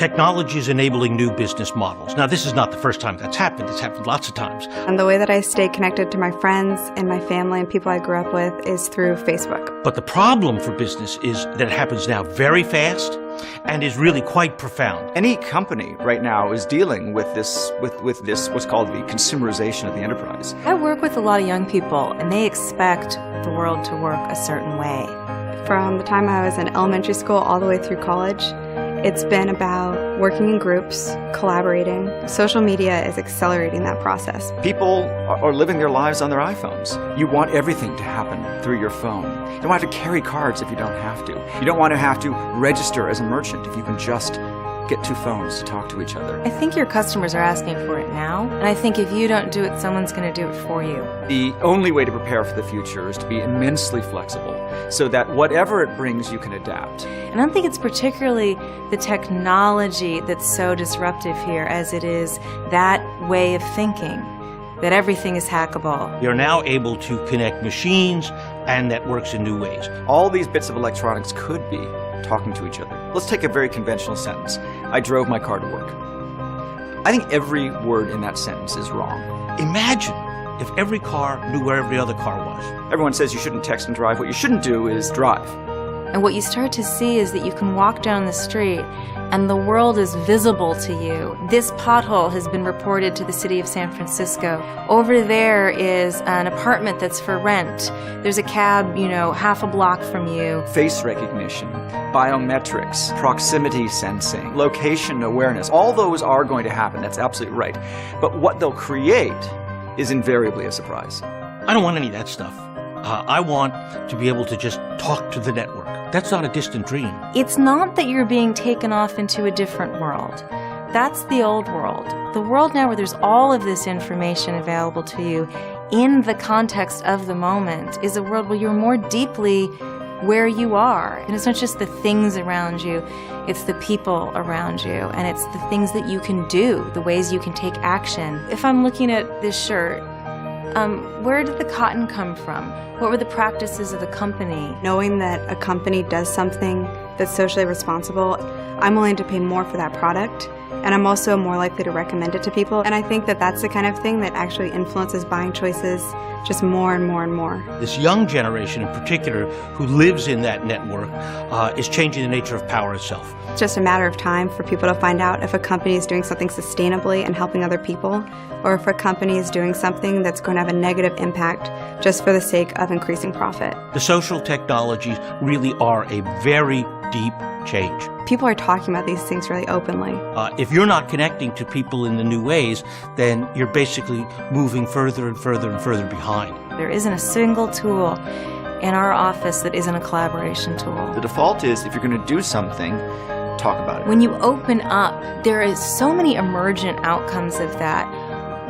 Technology is enabling new business models. Now, this is not the first time that's happened. It's happened lots of times. And the way that I stay connected to my friends and my family and people I grew up with is through Facebook. But the problem for business is that it happens now very fast and is really quite profound. Any company right now is dealing with this, what's called the consumerization of the enterprise. I work with a lot of young people, and they expect the world to work a certain way. From the time I was in elementary school all the way through college, it's been about working in groups, collaborating. Social media is accelerating that process. People are living their lives on their iPhones. You want everything to happen through your phone. You don't want to carry cards if you don't have to. You don't want to have to register as a merchant if you can just get two phones to talk to each other. I think your customers are asking for it now, and I think if you don't do it, someone's going to do it for you. The only way to prepare for the future is to be immensely flexible so that whatever it brings, you can adapt. And I don't think it's particularly the technology that's so disruptive here as it is that way of thinking, that everything is hackable. You're now able to connect machines and networks in new ways. All these bits of electronics could be talking to each other. Let's take a very conventional sentence. I drove my car to work. I think every word in that sentence is wrong. Imagine if every car knew where every other car was. Everyone says you shouldn't text and drive. What you shouldn't do is drive. And what you start to see is that you can walk down the street and the world is visible to you. This pothole has been reported to the city of San Francisco. Over there is an apartment that's for rent. There's a cab, half a block from you. Face recognition, biometrics, proximity sensing, location awareness, all those are going to happen. That's absolutely right. But what they'll create is invariably a surprise. I don't want any of that stuff. I want to be able to just talk to the network. That's not a distant dream. It's not that you're being taken off into a different world. That's the old world. The world now where there's all of this information available to you in the context of the moment is a world where you're more deeply where you are. And it's not just the things around you, it's the people around you, and it's the things that you can do, the ways you can take action. If I'm looking at this shirt, where did the cotton come from? What were the practices of the company? Knowing that a company does something that's socially responsible, I'm willing to pay more for that product, and I'm also more likely to recommend it to people. And I think that that's the kind of thing that actually influences buying choices just more and more and more. This young generation in particular who lives in that network is changing the nature of power itself. It's just a matter of time for people to find out if a company is doing something sustainably and helping other people, or if a company is doing something that's going to have a negative impact just for the sake of increasing profit. The social technologies really are a very deep change. People are talking about these things really openly. If you're not connecting to people in the new ways, then you're basically moving further and further and further behind. There isn't a single tool in our office that isn't a collaboration tool. The default is if you're going to do something, talk about it. When you open up, there is so many emergent outcomes of that,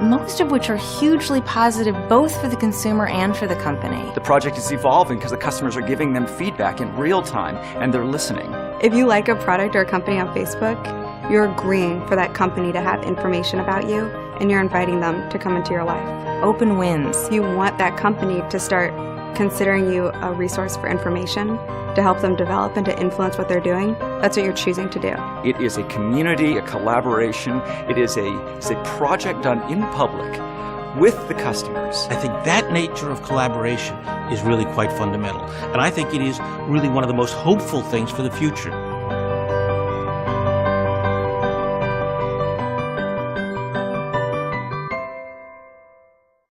most of which are hugely positive both for the consumer and for the company. The project is evolving because the customers are giving them feedback in real time and they're listening. If you like a product or a company on Facebook, you're agreeing for that company to have information about you, and you're inviting them to come into your life. Open wins. You want that company to start considering you a resource for information to help them develop and to influence what they're doing. That's what you're choosing to do. It is a community, a collaboration. It is a project done in public with the customers. I think that nature of collaboration is really quite fundamental. And I think it is really one of the most hopeful things for the future.